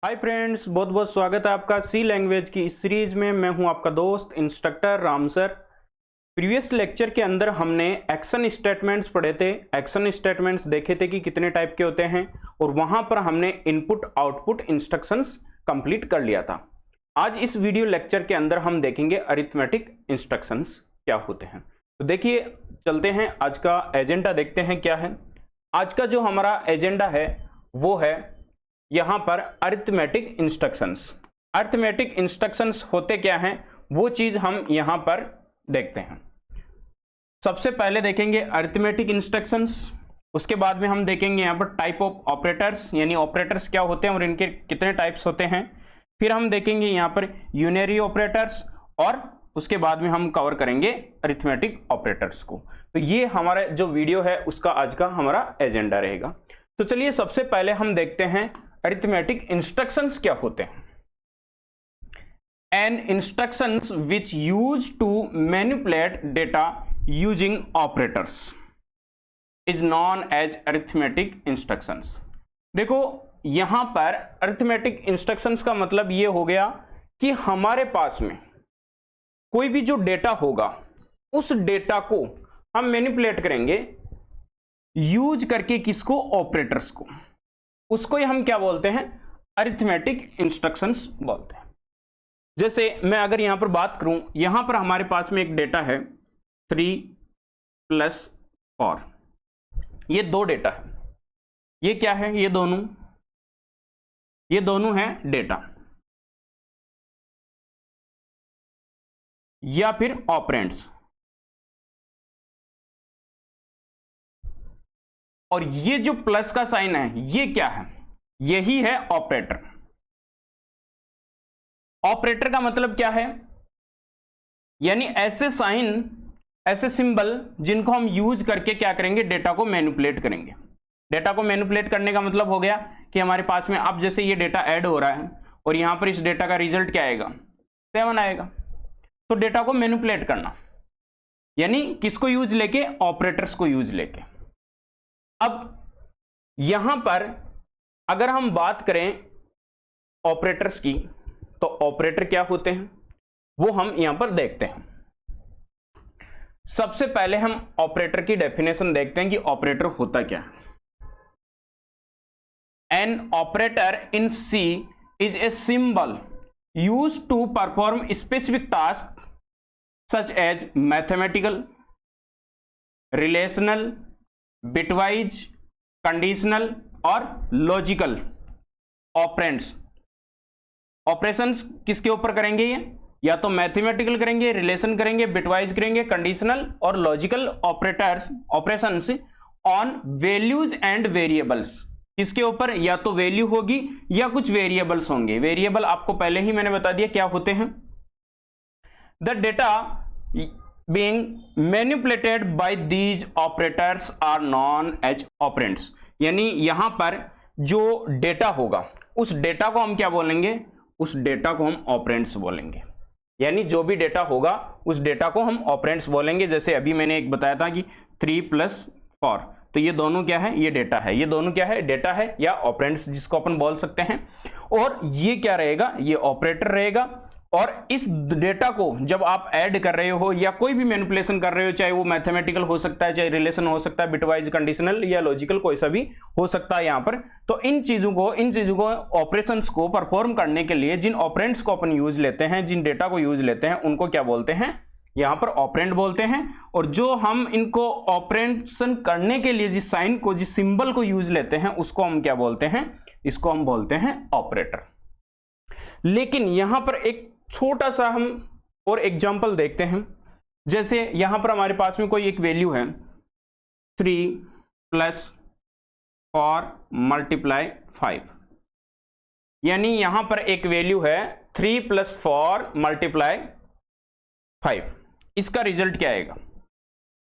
Hi friends, बहुत बहुत स्वागत है आपका सी लैंग्वेज की इस सीरीज में। मैं हूं आपका दोस्त instructor Ram sir. Previous lecture के अंदर हमने एक्शन स्टेटमेंट्स पढ़े थे। एक्शन स्टेटमेंट्स देखे थे कि कितने टाइप के होते हैं और वहां पर हमने इनपुट आउटपुट इंस्ट्रक्शंस कंप्लीट कर लिया था। आज इस वीडियो लेक्चर के अंदर हम देखेंगे अरिथमेटिक इंस्ट्रक्शंस क्या होते हैं। तो देखिए, चलते हैं आज का एजेंडा देखते हैं क्या है। आज का जो हमारा एजेंडा है वो है यहां पर अरिथमेटिक इंस्ट्रक्शंस। अरिथमेटिक इंस्ट्रक्शंस होते क्या हैं वो चीज हम यहां पर देखते हैं। सबसे पहले देखेंगे अरिथमेटिक इंस्ट्रक्शंस, उसके बाद में हम देखेंगे यहां पर टाइप ऑफ ऑपरेटर्स, यानी ऑपरेटर्स क्या होते हैं और इनके कितने टाइप्स होते हैं। फिर हम देखेंगे यहां पर यूनरी ऑपरेटर्स और उसके बाद में हम कवर करेंगे अरिथमेटिक ऑपरेटर्स को। तो ये हमारा जो वीडियो है उसका आज का हमारा एजेंडा रहेगा। तो चलिए सबसे पहले हम देखते हैं अरिथमेटिक इंस्ट्रक्शंस क्या होते हैं। An instructions which use to manipulate data using operators is known as arithmetic instructions. देखो, यहां पर अरिथमेटिक इंस्ट्रक्शंस का मतलब ये हो गया कि हमारे पास में कोई भी जो डेटा होगा उस डेटा को हम मैनिपुलेट करेंगे यूज करके किसको, ऑपरेटर्स को। उसको ही हम क्या बोलते हैं, अरिथमेटिक इंस्ट्रक्शंस बोलते हैं। जैसे मैं अगर यहां पर बात करूं, यहां पर हमारे पास में एक डेटा है 3 + 4। ये दो डेटा है। ये क्या है, ये दोनों हैं डेटा या फिर ऑपरेंड्स। और ये जो प्लस का साइन है ये क्या है, यही है ऑपरेटर। ऑपरेटर का मतलब क्या है, यानी ऐसे साइन, ऐसे सिंबल जिनको हम यूज करके क्या करेंगे, डेटा को मैनिपुलेट करेंगे। डेटा को मैनिपुलेट करने का मतलब हो गया कि हमारे पास में अब जैसे ये डेटा ऐड हो रहा है और यहां पर इस डेटा का रिजल्ट क्या आएगा, 7 आएगा। तो डेटा को मैनिपुलेट करना, यानी किसको यूज लेके, ऑपरेटर्स को यूज लेके। अब यहां पर अगर हम बात करें ऑपरेटर्स की, तो ऑपरेटर क्या होते हैं वो हम यहां पर देखते हैं। सबसे पहले हम ऑपरेटर की डेफिनेशन देखते हैं कि ऑपरेटर होता क्या है। An operator in C is a symbol used to perform specific task such as mathematical, relational, bitwise, conditional और लॉजिकल ऑपरेंड्स। ऑपरेशंस किसके ऊपर करेंगे, ये या तो मैथमेटिकल करेंगे, रिलेशन करेंगे, बिटवाइज करेंगे, कंडीशनल और logical operations on values and variables. किसके ऊपर, या तो वैल्यू होगी या कुछ वेरिएबल्स होंगे। वेरिएबल आपको पहले ही मैंने बता दिया क्या होते हैं। The data being manipulated by these operators are known as operands। यानी यहां पर जो डेटा होगा उस डेटा को हम क्या बोलेंगे, उस डेटा को हम ऑपरेंड्स बोलेंगे। यानी जो भी डेटा होगा उस डेटा को हम ऑपरेंड्स बोलेंगे। जैसे अभी मैंने एक बताया था कि 3 + 4, तो ये दोनों क्या है, ये डेटा है। ये दोनों क्या है, डेटा है या ऑपरेंड्स जिसको अपन बोल सकते हैं। और ये क्या रहेगा, ये ऑपरेटर रहेगा। और इस डेटा को जब आप ऐड कर रहे हो या कोई भी मैनिपुलेशन कर रहे हो, चाहे वो मैथमेटिकल हो सकता है, चाहे रिलेशन हो सकता है, बिटवाइज, कंडीशनल या लॉजिकल, कोई सा भी हो सकता है यहां पर। तो इन चीजों को ऑपरेशंस को परफॉर्म करने के लिए जिन ऑपरेंड्स को अपन यूज लेते हैं, जिन डेटा को यूज लेते हैं, उनको क्या बोलते हैं, यहां पर ऑपरेंड बोलते हैं। और जो हम इनको ऑपरेशन करने के लिए जिस साइन को, जिस सिंबल को यूज लेते हैं, उसको हम क्या बोलते हैं, इसको हम बोलते हैं ऑपरेटर। लेकिन यहां पर एक छोटा सा हम और एग्जांपल देखते हैं। जैसे यहां पर हमारे पास में कोई एक वैल्यू है 3 + 4 × 5, यानी यहां पर एक वैल्यू है 3 + 4 × 5। इसका रिजल्ट क्या आएगा।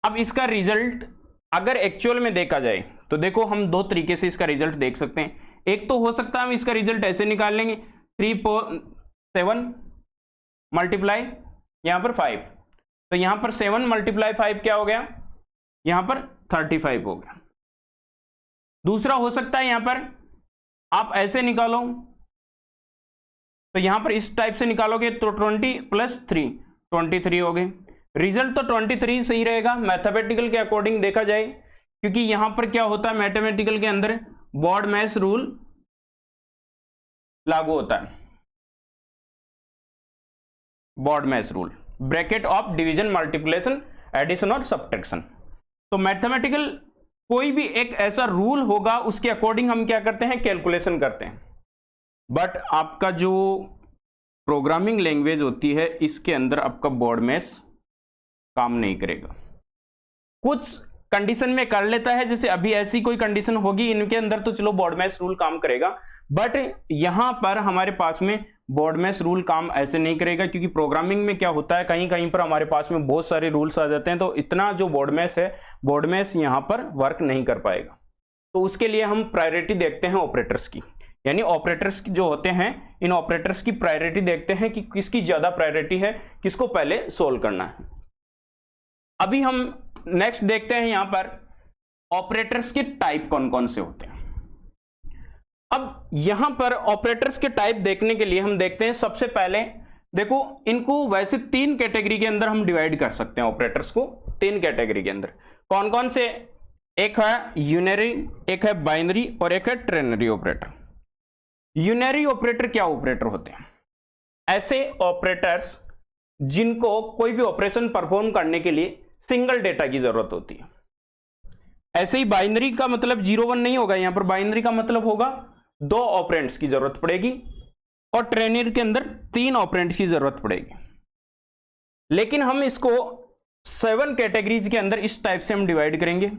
अब इसका रिजल्ट अगर एक्चुअल में देखा जाए तो देखो, हम दो तरीके से इसका रिजल्ट देख सकते हैं। एक तो हो सकता है हम इसका रिजल्ट ऐसे निकाल लेंगे, 7 मल्टीप्लाई यहां पर 5, तो यहां पर 7 × 5 क्या हो गया, यहां पर 35 हो गया। दूसरा हो सकता है यहां पर आप ऐसे निकालो तो यहां पर इस टाइप से निकालोगे तो 20 + 3 23 हो गए। रिजल्ट तो 23 सही रहेगा मैथमेटिकल के अकॉर्डिंग देखा जाए, क्योंकि यहां पर क्या होता है मैथमेटिकल के अंदर BODMAS रूल लागू होता है। BODMAS rule, bracket of division, multiplication, addition और सब्ट्रैक्शन। तो मैथमेटिकल कोई भी एक ऐसा रूल होगा उसके अकॉर्डिंग हम क्या करते हैं, कैलकुलेशन करते हैं। बट आपका जो प्रोग्रामिंग लैंग्वेज होती है इसके अंदर आपका BODMAS काम नहीं करेगा। कुछ कंडीशन में कर लेता है, जैसे अभी ऐसी कोई कंडीशन होगी इनके अंदर तो चलो BODMAS रूल काम करेगा, बट यहां पर हमारे पास में BODMAS रूल काम ऐसे नहीं करेगा, क्योंकि प्रोग्रामिंग में क्या होता है कहीं कहीं पर हमारे पास में बहुत सारे रूल्स आ जाते हैं, तो इतना जो BODMAS है BODMAS यहां पर वर्क नहीं कर पाएगा। तो उसके लिए हम प्रायोरिटी देखते हैं ऑपरेटर्स की, यानी ऑपरेटर्स जो होते हैं इन ऑपरेटर्स की प्रायोरिटी देखते हैं कि किसकी ज्यादा प्रायोरिटी है, किसको पहले सोल्व करना है। अभी हम नेक्स्ट देखते हैं यहां पर ऑपरेटर्स के टाइप कौन कौन से होते हैं। अब यहां पर ऑपरेटर्स के टाइप देखने के लिए हम देखते हैं, सबसे पहले देखो इनको वैसे 3 कैटेगरी के अंदर हम डिवाइड कर सकते हैं ऑपरेटर्स को, 3 कैटेगरी के अंदर कौन कौन से, एक है यूनरी, एक है बाइनरी और एक है ट्रेनरी ऑपरेटर। यूनरी ऑपरेटर क्या ऑपरेटर होते हैं, ऐसे ऑपरेटर्स जिनको कोई भी ऑपरेशन परफॉर्म करने के लिए सिंगल डेटा की जरूरत होती है। ऐसे ही बाइनरी का मतलब 0 1 नहीं होगा, यहां पर बाइनरी का मतलब होगा 2 ऑपरेंड्स की जरूरत पड़ेगी, और ट्रेनरी के अंदर 3 ऑपरेंड्स की जरूरत पड़ेगी। लेकिन हम इसको 7 कैटेगरीज के अंदर इस टाइप से हम डिवाइड करेंगे,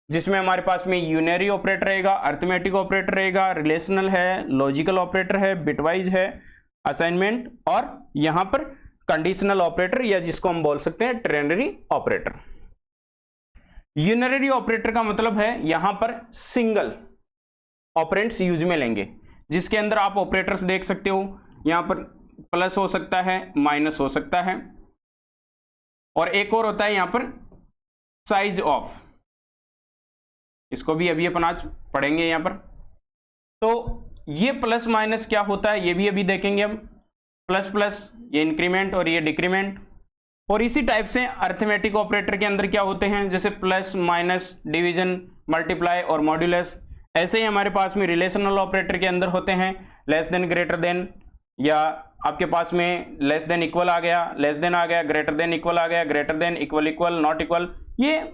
जिसमें हमारे पास में यूनरी ऑपरेटर रहेगा, अरिथमेटिक ऑपरेटर रहेगा, रिलेशनल है, लॉजिकल ऑपरेटर है, बिटवाइज है, असाइनमेंट, और यहां पर कंडीशनल ऑपरेटर या जिसको हम बोल सकते हैं ट्रेनरी ऑपरेटर। यूनरी ऑपरेटर का मतलब है यहां पर सिंगल ऑपरेंड्स यूज में लेंगे, जिसके अंदर आप ऑपरेटर्स देख सकते हो, यहां पर प्लस हो सकता है, माइनस हो सकता है, और एक और होता है यहां पर साइज ऑफ, इसको भी अभी अपन आज पढ़ेंगे यहां पर। तो ये प्लस माइनस क्या होता है ये भी अभी देखेंगे हम, प्लस प्लस ये इंक्रीमेंट और ये डिक्रीमेंट। और इसी टाइप से अरिथमेटिक ऑपरेटर के अंदर क्या होते हैं, जैसे प्लस, माइनस, डिवीजन, मल्टीप्लाई और मॉड्यूलस। ऐसे ही हमारे पास में रिलेशनल ऑपरेटर के अंदर होते हैं लेस देन, ग्रेटर देन, या आपके पास में लेस देन इक्वल आ गया, लेस देन आ गया, ग्रेटर देन इक्वल आ गया, greater than equal equal, not equal, ये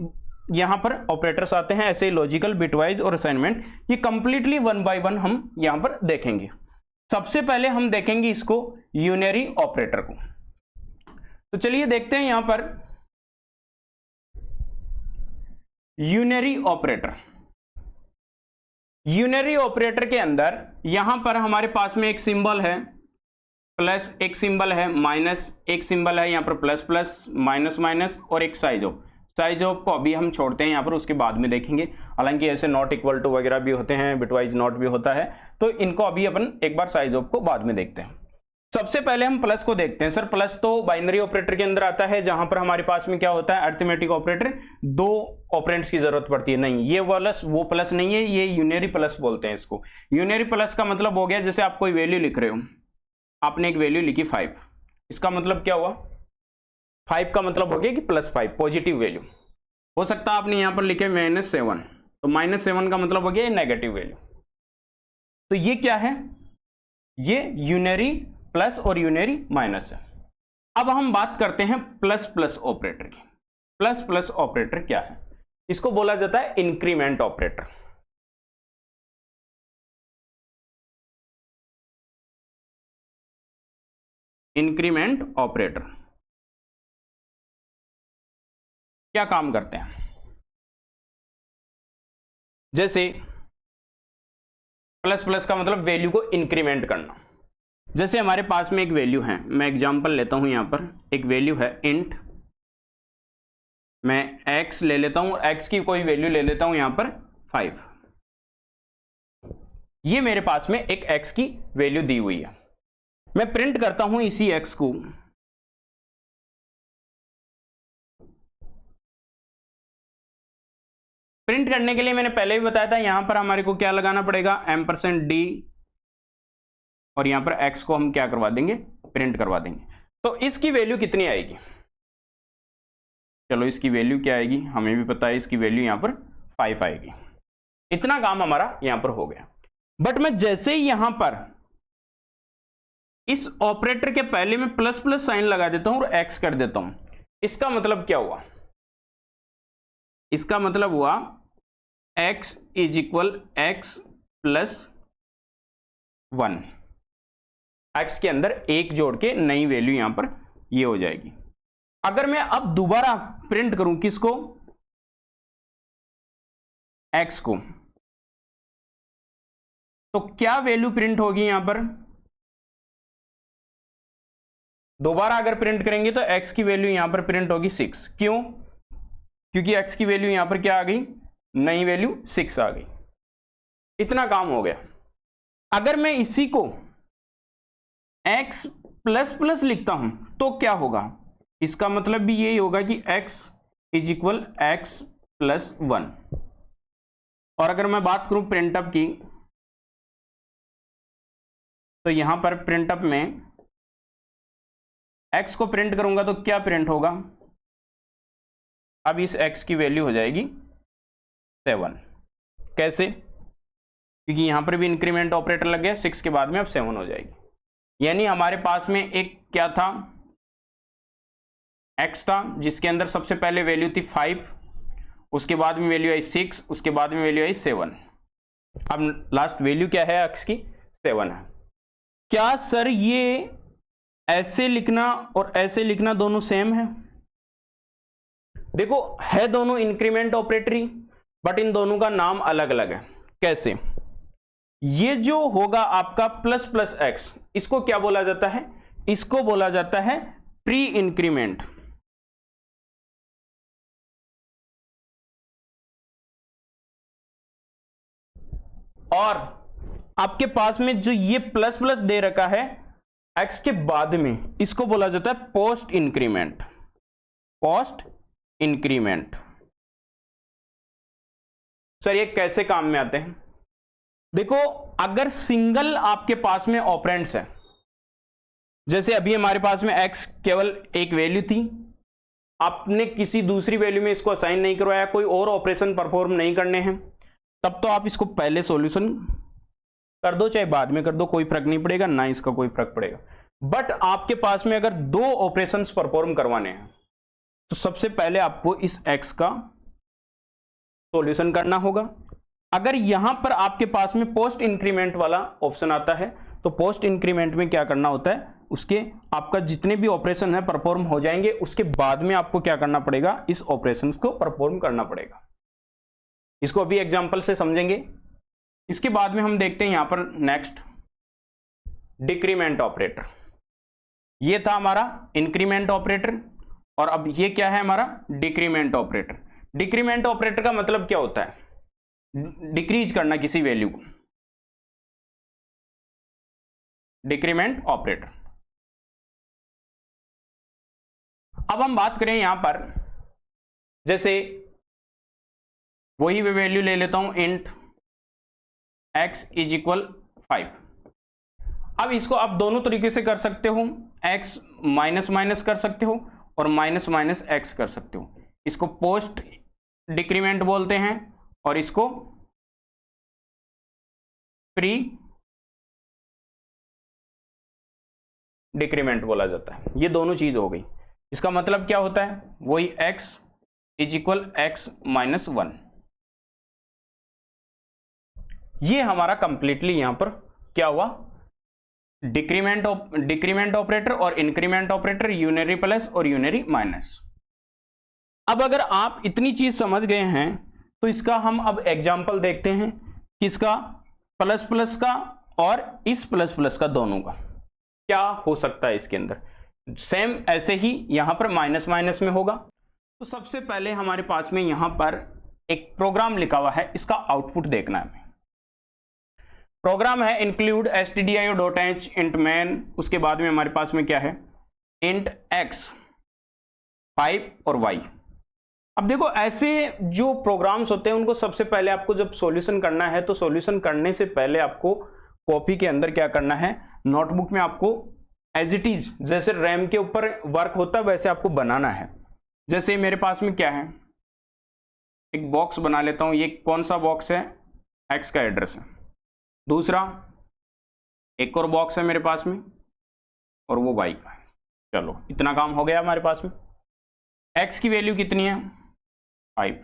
यहां पर ऑपरेटर्स आते हैं। ऐसे ही लॉजिकल, बिटवाइज और असाइनमेंट, ये कंप्लीटली 1 by 1 हम यहां पर देखेंगे। सबसे पहले हम देखेंगे इसको यूनरी ऑपरेटर को। तो चलिए देखते हैं यहां पर यूनरी ऑपरेटर। यूनरी ऑपरेटर के अंदर यहां पर हमारे पास में एक सिंबल है प्लस, एक सिंबल है माइनस, एक सिंबल है यहां पर प्लस प्लस, माइनस माइनस, और एक साइज ऑफ। साइज ऑफ को अभी हम छोड़ते हैं यहां पर, उसके बाद में देखेंगे। हालांकि ऐसे नॉट इक्वल टू वगैरह भी होते हैं, बिटवाइज नॉट भी होता है, तो इनको अभी अपन एक बार साइज ऑफ को बाद में देखते हैं। सबसे पहले हम प्लस को देखते हैं। सर प्लस तो बाइनरी ऑपरेटर के अंदर आता है, जहां पर हमारे पास में क्या होता है अरिथमेटिक ऑपरेटर, 2 ऑपरेंड्स की जरूरत पड़ती है। नहीं, ये प्लस वो प्लस नहीं है, ये यूनरी प्लस बोलते हैं इसको। यूनरी प्लस का मतलब हो गया, जैसे आप कोई वैल्यू लिख रहे हो, आपने एक वैल्यू लिखी 5, इसका मतलब क्या हुआ, 5 का मतलब हो गया कि +5 पॉजिटिव वैल्यू। हो सकता है आपने यहां पर लिखे -7, तो -7 का मतलब हो गया नेगेटिव वैल्यू। तो ये क्या है, ये यूनरी प्लस और यूनरी माइनस है। अब हम बात करते हैं प्लस प्लस ऑपरेटर की। प्लस प्लस ऑपरेटर क्या है, इसको बोला जाता है इंक्रीमेंट ऑपरेटर। इंक्रीमेंट ऑपरेटर क्या काम करते हैं, जैसे प्लस प्लस का मतलब वैल्यू को इंक्रीमेंट करना। जैसे हमारे पास में एक वैल्यू है, मैं एग्जांपल लेता हूं, यहां पर एक वैल्यू है इंट, मैं x ले लेता हूं, x की कोई वैल्यू ले लेता हूं यहां पर 5। ये मेरे पास में एक x की वैल्यू दी हुई है, मैं प्रिंट करता हूं इसी x को। प्रिंट करने के लिए मैंने पहले भी बताया था, यहां पर हमारे को क्या लगाना पड़ेगा, %d और यहां पर x को हम क्या करवा देंगे, प्रिंट करवा देंगे। तो इसकी वैल्यू कितनी आएगी, चलो इसकी वैल्यू क्या आएगी, हमें भी पता है इसकी वैल्यू यहां पर 5 आएगी। इतना काम हमारा यहां पर हो गया। बट मैं जैसे ही यहां पर इस ऑपरेटर के पहले में प्लस प्लस साइन लगा देता हूं और x कर देता हूं, इसका मतलब क्या हुआ, इसका मतलब हुआ x is equal x plus 1, x के अंदर एक जोड़ के नई वैल्यू यहां पर ये हो जाएगी। अगर मैं अब दोबारा प्रिंट करूं किसको, x को, तो क्या वैल्यू प्रिंट होगी यहां पर, दोबारा अगर प्रिंट करेंगे तो x की वैल्यू यहां पर प्रिंट होगी 6। क्यों, क्योंकि x की वैल्यू यहां पर क्या आ गई, नई वैल्यू 6 आ गई। इतना काम हो गया। अगर मैं इसी को x प्लस प्लस लिखता हूं तो क्या होगा, इसका मतलब भी यही होगा कि x is equal x plus 1। और अगर मैं बात करूं प्रिंटअप की, तो यहां पर प्रिंटअप में x को प्रिंट करूंगा तो क्या प्रिंट होगा, अब इस x की वैल्यू हो जाएगी 7। कैसे, क्योंकि यहां पर भी इंक्रीमेंट ऑपरेटर लग गया, 6 के बाद में अब 7 हो जाएगी। यानी हमारे पास में एक क्या था, x था जिसके अंदर सबसे पहले वैल्यू थी 5, उसके बाद में वैल्यू आई 6, उसके बाद में वैल्यू आई 7। अब लास्ट वैल्यू क्या है x की, 7 है। क्या सर ये ऐसे लिखना और ऐसे लिखना दोनों सेम है, देखो है दोनों इंक्रीमेंट ऑपरेटरी, बट इन दोनों का नाम अलग अलग है। कैसे, ये जो होगा आपका प्लस प्लस x, इसको क्या बोला जाता है, इसको बोला जाता है प्री इंक्रीमेंट। और आपके पास में जो ये प्लस प्लस दे रखा है x के बाद में, इसको बोला जाता है post increment. Post increment sir ये कैसे काम में आते हैं, देखो अगर सिंगल आपके पास में ऑपरेंड्स है, जैसे अभी हमारे पास में x केवल एक वैल्यू थी, आपने किसी दूसरी वैल्यू में इसको असाइन नहीं करवाया, कोई और ऑपरेशन परफॉर्म नहीं करने हैं, तब तो आप इसको पहले सॉल्यूशन कर दो चाहे बाद में कर दो, कोई फर्क नहीं पड़ेगा, ना इसका कोई फर्क पड़ेगा। बट आपके पास में अगर दो ऑपरेशंस परफॉर्म करवाने हैं तो सबसे पहले आपको इस x का सॉल्यूशन करना होगा। अगर यहां पर आपके पास में पोस्ट इंक्रीमेंट वाला ऑप्शन आता है तो पोस्ट इंक्रीमेंट में क्या करना होता है, उसके आपका जितने भी ऑपरेशन है परफॉर्म हो जाएंगे, उसके बाद में आपको क्या करना पड़ेगा, इस ऑपरेशन को परफॉर्म करना पड़ेगा। इसको अभी एग्जांपल से समझेंगे। इसके बाद में हम देखते हैं यहां पर नेक्स्ट डिक्रीमेंट ऑपरेटर। ये था हमारा इंक्रीमेंट ऑपरेटर और अब ये क्या है हमारा डिक्रीमेंट ऑपरेटर। डिक्रीमेंट ऑपरेटर का मतलब क्या होता है, डिक्रीज करना किसी वैल्यू को, डिक्रीमेंट ऑपरेटर। अब हम बात करें यहां पर, जैसे वही वैल्यू ले लेता हूं इंट x इज इक्वल 5। अब इसको आप दोनों तरीके से कर सकते हो, x माइनस माइनस कर सकते हो और माइनस माइनस x कर सकते हो। इसको पोस्ट डिक्रीमेंट बोलते हैं और इसको प्री डिक्रीमेंट बोला जाता है। ये दोनों चीज हो गई। इसका मतलब क्या होता है, वही x is equal x minus 1। ये हमारा कंप्लीटली यहां पर क्या हुआ, डिक्रीमेंट ऑपरेटर और इंक्रीमेंट ऑपरेटर, यूनरी प्लस और यूनरी माइनस। अब अगर आप इतनी चीज समझ गए हैं तो इसका हम अब एग्जांपल देखते हैं, किसका, प्लस प्लस का और इस प्लस प्लस का, दोनों का क्या हो सकता है इसके अंदर। सेम ऐसे ही यहां पर माइनस माइनस में होगा। तो सबसे पहले हमारे पास में यहां पर एक प्रोग्राम लिखा हुआ है, इसका आउटपुट देखना है। प्रोग्राम है इंक्लूड stdio.h इंट मैन, उसके बाद में हमारे पास में क्या है, इंट x 5 और y। अब देखो ऐसे जो प्रोग्राम्स होते हैं उनको सबसे पहले आपको जब सॉल्यूशन करना है तो सॉल्यूशन करने से पहले आपको कॉपी के अंदर क्या करना है, नोटबुक में आपको एज इट इज जैसे रैम के ऊपर वर्क होता है वैसे आपको बनाना है। जैसे मेरे पास में क्या है, एक बॉक्स बना लेता हूं। ये कौन सा बॉक्स है, एक्स का एड्रेस है। दूसरा एक और बॉक्स है मेरे पास में और वो वाई का है। चलो इतना काम हो गया हमारे पास में। एक्स की वैल्यू कितनी है 5,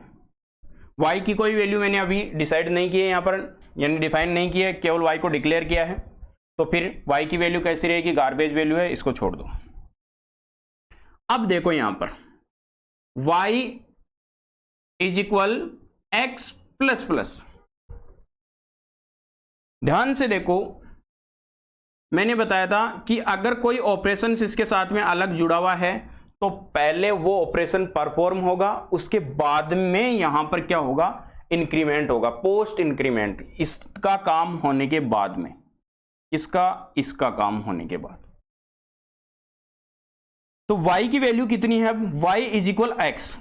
वाई की कोई वैल्यू मैंने अभी डिसाइड नहीं की है यहाँ पर, यानी डिफाइन नहीं किया है, केवल वाई को डिक्लेयर किया है। तो फिर वाई की वैल्यू कैसी रहेगी, गार्बेज वैल्यू है, इसको छोड़ दो। अब देखो यहां पर y is equal x plus plus. ध्यान से देखो, मैंने बताया था कि अगर कोई ऑपरेशन इसके साथ में अलग जुड़ा हुआ है तो पहले वो ऑपरेशन परफॉर्म होगा, उसके बाद में यहां पर क्या होगा, इंक्रीमेंट होगा, पोस्ट इंक्रीमेंट, इसका काम होने के बाद में, इसका काम होने के बाद। तो y की वैल्यू कितनी है, अब y इज इक्वल एक्स,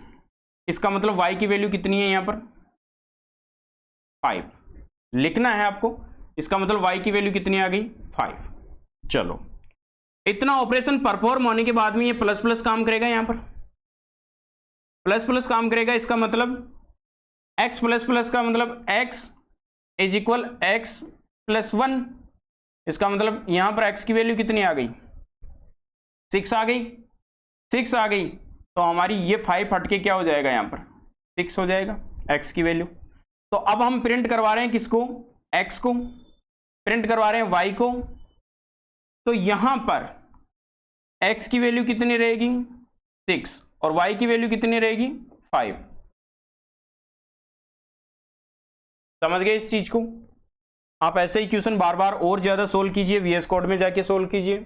इसका मतलब y की वैल्यू कितनी है यहां पर 5 लिखना है आपको। इसका मतलब y की वैल्यू कितनी आ गई 5। चलो इतना ऑपरेशन परफॉर्म होने के बाद में ये प्लस प्लस काम करेगा, यहां पर प्लस प्लस काम करेगा। इसका मतलब x प्लस प्लस का मतलब x is equal x plus 1। इसका मतलब यहां पर x की वैल्यू कितनी आ गई 6 आ गई, 6 आ गई। तो हमारी ये 5 हटके क्या हो जाएगा, यहां पर 6 हो जाएगा x की वैल्यू। तो अब हम प्रिंट करवा रहे हैं किसको, x को, प्रिंट करवा रहे हैं y को। तो यहां पर x की वैल्यू कितनी रहेगी 6 और y की वैल्यू कितनी रहेगी 5। समझ गए इस चीज को। आप ऐसे ही क्वेश्चन बार बार और ज्यादा सोल्व कीजिए, VS कोड में जाके सोल्व कीजिए।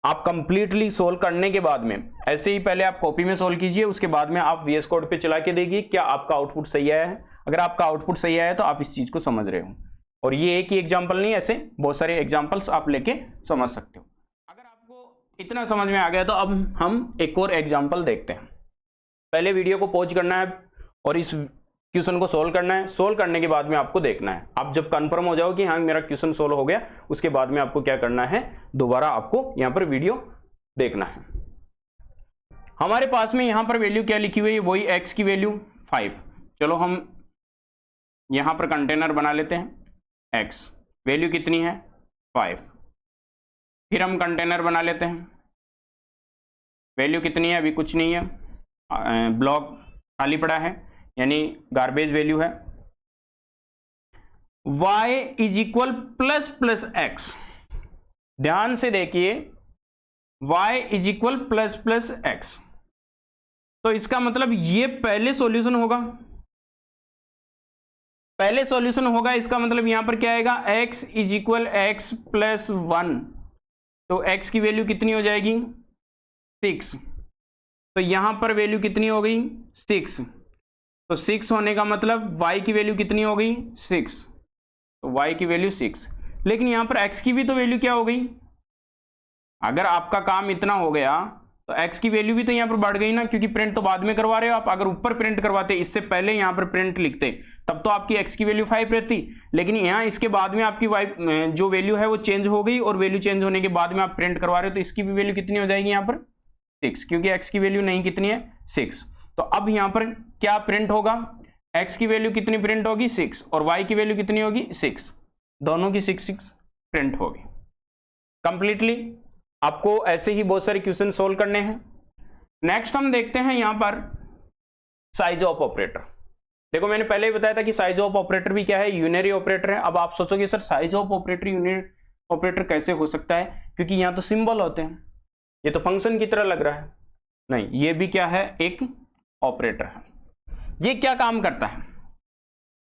आप कंप्लीटली सोल्व करने के बाद में ऐसे ही पहले आप कॉपी में सोल्व कीजिए, उसके बाद में आप VS कोड पे चला के देखिए क्या आपका आउटपुट सही आया है। अगर आपका आउटपुट सही आया है तो आप इस चीज को समझ रहे हो। और ये एक ही एग्जाम्पल नहीं, ऐसे बहुत सारे एग्जाम्पल्स आप लेके समझ सकते हो। अगर आपको इतना समझ में आ गया तो अब हम एक और एग्जाम्पल देखते हैं। पहले वीडियो को पॉज करना है और इस क्वेश्चन को सोल्व करना है। सोल्व करने के बाद में आपको देखना है, आप जब कंफर्म हो जाओ कि हाँ मेरा क्वेश्चन सोल्व हो गया, उसके बाद में आपको क्या करना है, दोबारा आपको यहां पर वीडियो देखना है। हमारे पास में यहां पर वैल्यू क्या लिखी हुई है, वही x की वैल्यू 5। चलो हम यहां पर कंटेनर बना लेते हैं, x वैल्यू कितनी है 5। फिर हम कंटेनर बना लेते हैं, वैल्यू कितनी है, अभी कुछ नहीं है, ब्लॉक खाली पड़ा है यानी गार्बेज वैल्यू है। y is equal plus plus x, ध्यान से देखिए y is equal plus plus x. तो इसका मतलब ये पहले सॉल्यूशन होगा, पहले सॉल्यूशन होगा। इसका मतलब यहां पर क्या आएगा, x is equal x plus 1। तो x की वैल्यू कितनी हो जाएगी 6। तो यहां पर वैल्यू कितनी हो गई 6। तो 6 होने का मतलब y की वैल्यू कितनी हो गई 6। तो y की वैल्यू 6। लेकिन यहां पर x की भी तो वैल्यू क्या हो गई, अगर आपका काम इतना हो गया तो x की वैल्यू भी तो यहां पर बढ़ गई ना, क्योंकि प्रिंट तो बाद में करवा रहे हो आप। अगर ऊपर प्रिंट करवाते, इससे पहले यहां पर प्रिंट लिखते, तब तो आपकी x की वैल्यू 5 रहती। लेकिन यहां इसके बाद में आपकी y जो वैल्यू है वो चेंज हो गई, और वैल्यू चेंज होने के बाद में आप प्रिंट करवा रहे हो, तो इसकी भी वैल्यू कितनी हो जाएगी यहां पर 6, क्योंकि x की वैल्यू नहीं कितनी है 6। तो अब यहां पर क्या प्रिंट होगा, x की वैल्यू कितनी प्रिंट होगी 6 और y की वैल्यू कितनी होगी 6, दोनों की 6 6 प्रिंट होगी। कंप्लीटली आपको ऐसे ही बहुत सारे क्वेश्चन सोल्व करने हैं। नेक्स्ट हम देखते हैं यहां पर साइज ऑफ ऑपरेटर। देखो मैंने पहले ही बताया था कि साइज ऑफ ऑपरेटर भी क्या है, यूनरी ऑपरेटर है। अब आप सोचोगे sir size of operator unary operator कैसे हो सकता है, क्योंकि यहां तो सिंबल होते हैं, ये तो फंक्शन की तरह लग रहा है। नहीं, ये भी क्या है, एक ऑपरेटर है। ये क्या काम करता है,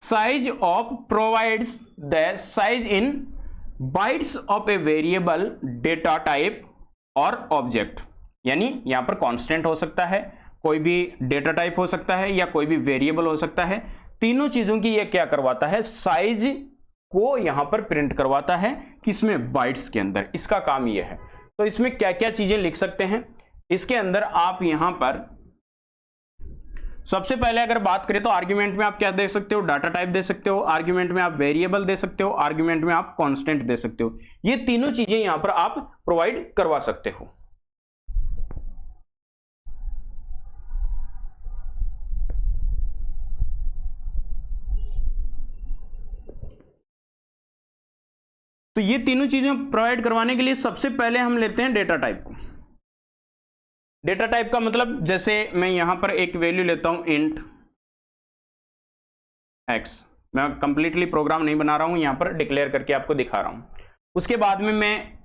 size of provides the size in bytes of a variable data type और ऑब्जेक्ट। यानी यहां पर कांस्टेंट हो सकता है, कोई भी डेटा टाइप हो सकता है, या कोई भी वेरिएबल हो सकता है। तीनों चीजों की ये क्या करवाता है, साइज को यहां पर प्रिंट करवाता है, किसमें, बाइट्स के अंदर। इसका काम ये है। तो इसमें क्या क्या चीजें लिख सकते हैं, इसके अंदर आप यहां पर सबसे पहले अगर बात करें तो आर्ग्यूमेंट में आप क्या दे सकते हो, डाटा टाइप दे सकते हो, आर्ग्यूमेंट में आप वेरिएबल दे सकते हो, आर्ग्यूमेंट में आप कांस्टेंट दे सकते हो। ये तीनों चीजें यहां पर आप प्रोवाइड करवा सकते हो। तो ये तीनों चीजें प्रोवाइड करवाने के लिए सबसे पहले हम लेते हैं डेटा टाइप को। डेटा टाइप का मतलब जैसे मैं यहां पर एक वैल्यू लेता हूं इंट x, मैं कंप्लीटली प्रोग्राम नहीं बना रहा हूं, यहां पर डिक्लेयर करके आपको दिखा रहा हूं। उसके बाद में मैं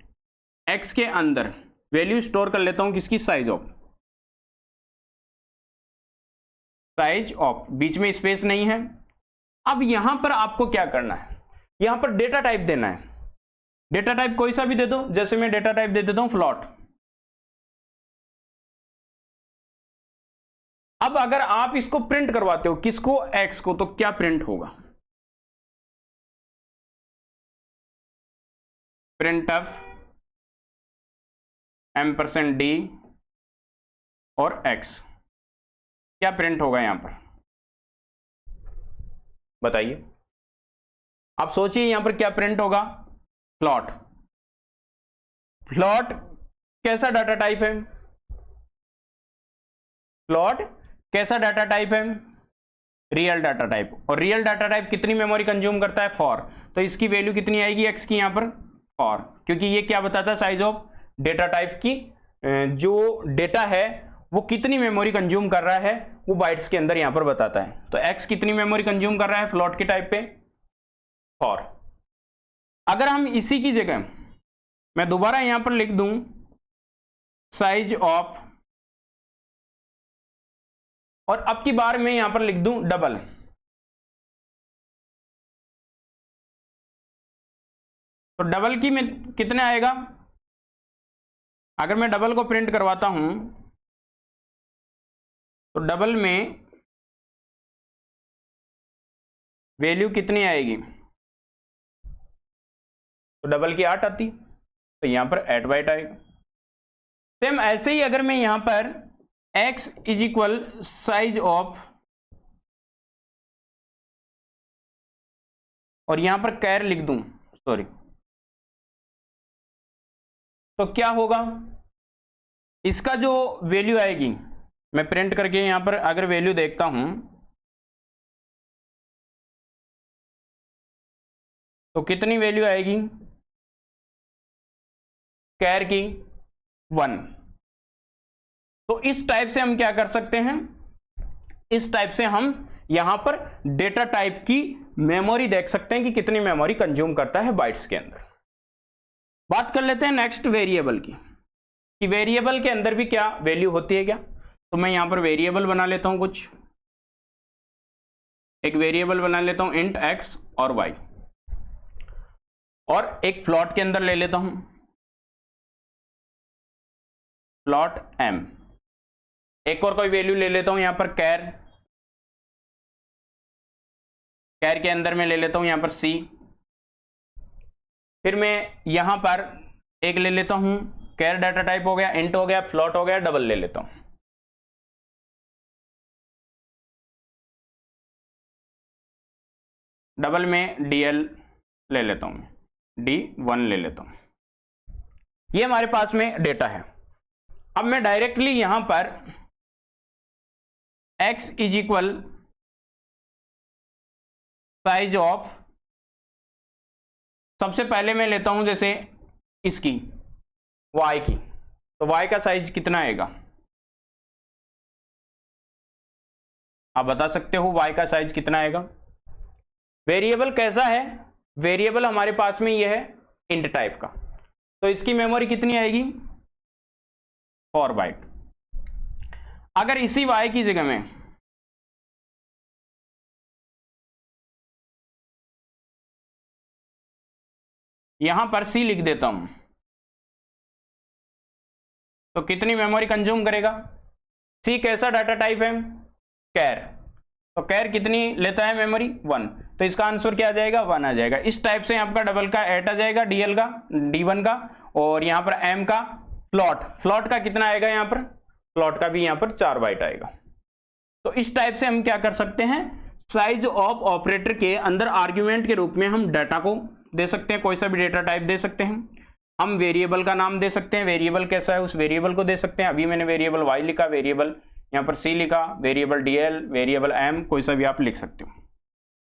x के अंदर वैल्यू स्टोर कर लेता हूं किसकी, साइज ऑफ, बीच में स्पेस नहीं है। अब यहां पर आपको क्या करना है, यहां पर डेटा टाइप देना है। डेटा टाइप कोई सा भी दे दो, जैसे मैं डेटा टाइप दे देता हूं फ्लोट। अब अगर आप इसको प्रिंट करवाते हो, किसको, x को, तो क्या प्रिंट होगा, प्रिंट एफ $d और x, क्या प्रिंट होगा यहां पर, बताइए आप सोचिए यहां पर क्या प्रिंट होगा, फ्लोट। फ्लोट कैसा डाटा टाइप है, फ्लोट कैसा डाटा टाइप है, रियल डाटा टाइप। और रियल डाटा टाइप कितनी मेमोरी कंज्यूम करता है, 4। तो इसकी वैल्यू कितनी आएगी x की यहां पर, 4, क्योंकि ये क्या बताता है, साइज ऑफ डेटा टाइप की जो डेटा है वो कितनी मेमोरी कंज्यूम कर रहा है वो बाइट्स के अंदर यहां पर बताता है। तो x कितनी मेमोरी कंज्यूम कर रहा है फ्लोट के टाइप पे, 4। अगर हम इसी की जगह मैं दोबारा यहां पर लिख दूं साइज ऑफ, और अब की बार मैं यहां पर लिख दूं डबल, तो डबल की में कितने आएगा, अगर मैं डबल को प्रिंट करवाता हूं तो डबल में वैल्यू कितनी आएगी, तो डबल की 8 आती, तो यहां पर 8 आएगा। सेम ऐसे ही अगर मैं यहां पर x is equal size of, और यहां पर कैर लिख दूं, सॉरी, तो क्या होगा, इसका जो वैल्यू आएगी, मैं प्रिंट करके यहां पर अगर वैल्यू देखता हूं तो कितनी वैल्यू आएगी, कैर की 1। तो इस टाइप से हम क्या कर सकते हैं, इस टाइप से हम यहां पर डेटा टाइप की मेमोरी देख सकते हैं कि कितनी मेमोरी कंज्यूम करता है बाइट्स के अंदर। बात कर लेते हैं नेक्स्ट वेरिएबल की, कि वेरिएबल के अंदर भी क्या वैल्यू होती है क्या। तो मैं यहां पर वेरिएबल बना लेता हूं, कुछ एक वेरिएबल बना लेता हूं इंट x और y, और एक फ्लोट के अंदर ले लेता हूं फ्लोट m, एक और कोई वैल्यू ले लेता हूं यहां पर कैर, कैर के अंदर मैं ले लेता हूं यहां पर c, फिर मैं यहां पर एक ले लेता हूं कैर डाटा टाइप हो गया, इंट हो गया, फ्लोट हो गया, डबल ले लेता हूं। डबल में dl ले लेता हूं, d1 ले लेता हूं। ये हमारे पास में डेटा है। अब मैं डायरेक्टली यहां पर x is equal size of, सबसे पहले मैं लेता हूं जैसे इसकी y की, तो y का साइज कितना आएगा, आप बता सकते हो y का साइज कितना आएगा। वेरिएबल कैसा है, वेरिएबल हमारे पास में ये है इंट टाइप का, तो इसकी मेमोरी कितनी आएगी, 4 बाइट। अगर इसी y की जगह में यहां पर c लिख देता हूं तो कितनी मेमोरी कंज्यूम करेगा, c कैसा डाटा टाइप है, कैर, तो कैर कितनी लेता है मेमोरी, 1, तो इसका आंसर क्या आ जाएगा, 1 आ जाएगा। इस टाइप से आपका डबल का 8 आ जाएगा, डीएल का d1 का, और यहां पर m का फ्लोट, फ्लोट का कितना आएगा, यहां पर फ्लोट का भी यहां पर 4 बाइट आएगा। तो इस टाइप से हम क्या कर सकते हैं, साइज ऑफ ऑपरेटर के अंदर आर्ग्यूमेंट के रूप में हम डाटा को दे सकते हैं, कोई सा भी डेटा टाइप दे सकते हैं। हम वेरिएबल का नाम दे सकते हैं, वेरिएबल कैसा है उस वेरिएबल को दे सकते हैं। अभी मैंने वेरिएबल y लिखा, वेरिएबल यहाँ पर c लिखा, वेरिएबल dl, वेरिएबल m, कोई सा भी आप लिख सकते हो।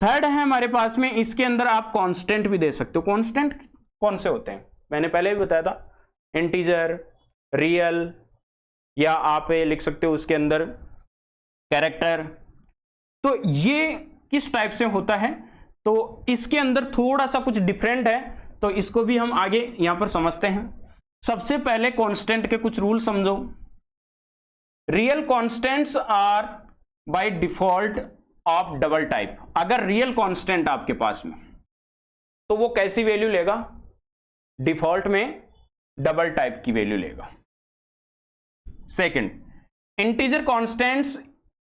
थर्ड है हमारे पास में, इसके अंदर आप कांस्टेंट भी दे सकते हो। कांस्टेंट कौन से होते हैं, मैंने पहले भी बताया था, इंटीजर, रियल, या आप लिख सकते हो उसके अंदर कैरेक्टर। तो ये किस टाइप से होता है, तो इसके अंदर थोड़ा सा कुछ डिफरेंट है, तो इसको भी हम आगे यहां पर समझते हैं। सबसे पहले कांस्टेंट के कुछ रूल समझो। Real constants are by default of double type. अगर रियल कांस्टेंट आपके पास में, तो वो कैसी वैल्यू लेगा, डिफॉल्ट में डबल टाइप की वैल्यू लेगा। Second, integer constants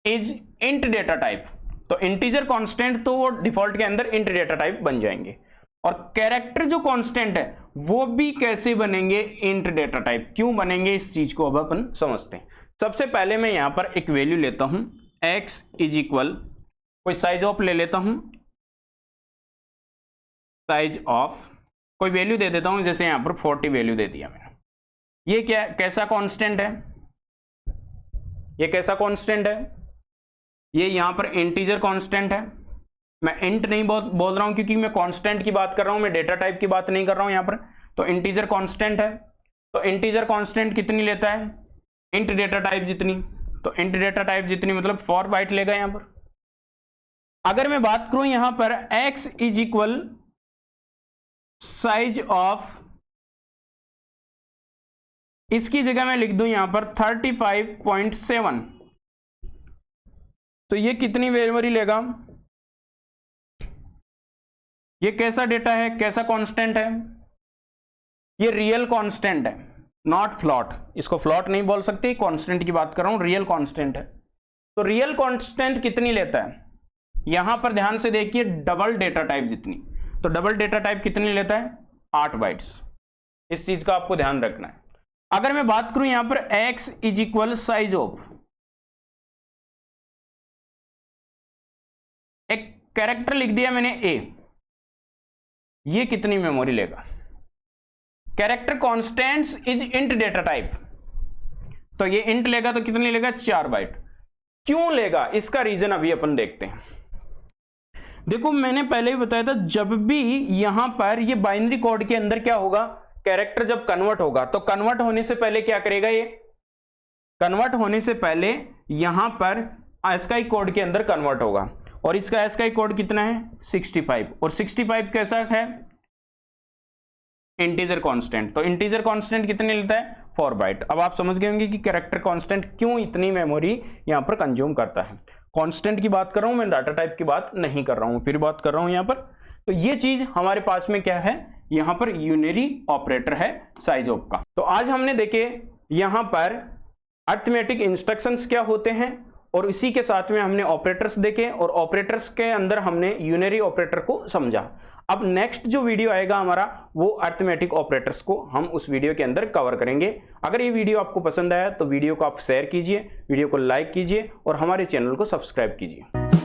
is int data type. तो इंटीजर कांस्टेंट तो वो डिफॉल्ट के अंदर इंट डेटा टाइप बन जाएंगे। और कैरेक्टर जो कांस्टेंट है वो भी कैसे बनेंगे, इंट डेटा टाइप। क्यों बनेंगे, इस चीज को अब अपन समझते हैं। सबसे पहले मैं यहां पर एक वैल्यू लेता हूं, x इज इक्वल, कोई साइज ऑफ ले लेता हूं, साइज ऑफ कोई वैल्यू दे देता हूं, जैसे यहां पर 40 वैल्यू दे दिया मैंने। ये क्या, कैसा कांस्टेंट है, ये कैसा कांस्टेंट है, ये यहां पर इंटीजर कांस्टेंट है। मैं इंट नहीं बोल रहा हूं क्योंकि मैं कांस्टेंट की बात कर रहा हूं, मैं डेटा टाइप की बात नहीं कर रहा हूं यहां पर। तो इंटीजर कांस्टेंट है, तो इंटीजर कांस्टेंट कितनी लेता है, इंट डेटा टाइप जितनी। तो इंट डेटा टाइप जितनी मतलब 4 बाइट लेगा यहां पर। अगर मैं बात करूं यहां पर x is equal size of, इसकी जगह मैं लिख दूं यहां पर 35.7, तो ये कितनी मेमोरी लेगा, ये कैसा डेटा है, कैसा कांस्टेंट है, ये रियल कांस्टेंट है, नॉट फ्लॉट। इसको फ्लॉट नहीं बोल सकते, कांस्टेंट की बात कर रहा हूं, रियल कांस्टेंट है। तो रियल कांस्टेंट कितनी लेता है, यहां पर ध्यान से देखिए, डबल डेटा टाइप जितनी। तो डबल डेटा टाइप कितनी लेता है, 8 बाइट्स। इस चीज का आपको ध्यान रखना है। अगर मैं बात करूं यहां पर x is equal size of, एक कैरेक्टर लिख दिया मैंने a, ये कितनी मेमोरी लेगा, character constants is int data type, तो ये इंट लेगा तो कितनी लेगा, 4 बाइट। क्यों लेगा, इसका रीजन अभी अपन देखते हैं। देखो मैंने पहले ही बताया था, जब भी यहां पर ये बाइनरी कोड के अंदर क्या होगा, कैरेक्टर जब कन्वर्ट होगा, तो कन्वर्ट होने से पहले क्या करेगा, ये कन्वर्ट होने से पहले यहां पर ASCII कोड के अंदर कन्वर्ट होगा। और इसका ASCII कोड कितना है, 65। और 65 कैसा है, इंटीजर कांस्टेंट। तो इंटीजर कांस्टेंट कितने लेता है, 4 बाइट। अब आप समझ गए होंगे कि कैरेक्टर कांस्टेंट क्यों इतनी मेमोरी यहां पर कंज्यूम करता है। कांस्टेंट की बात कर रहा हूं मैं, डाटा टाइप की बात नहीं कर रहा हूं, फिर बात कर रहा हूं यहां पर। तो ये चीज हमारे पास में क्या है, यहां पर यूनरी ऑपरेटर है साइज ऑफ का। तो आज हमने देखे यहां पर अरिथमेटिक इंस्ट्रक्शंस क्या होते हैं, और इसी के साथ में हमने ऑपरेटर्स देखे, और ऑपरेटर्स के अंदर हमने यूनरी ऑपरेटर को समझा। अब नेक्स्ट जो वीडियो आएगा हमारा, वो अरिथमेटिक ऑपरेटर्स को हम उस वीडियो के अंदर कवर करेंगे। अगर ये वीडियो आपको पसंद आया तो वीडियो को आप शेयर कीजिए, वीडियो को लाइक कीजिए और हमारे चैनल को सब्सक्राइब कीजिए।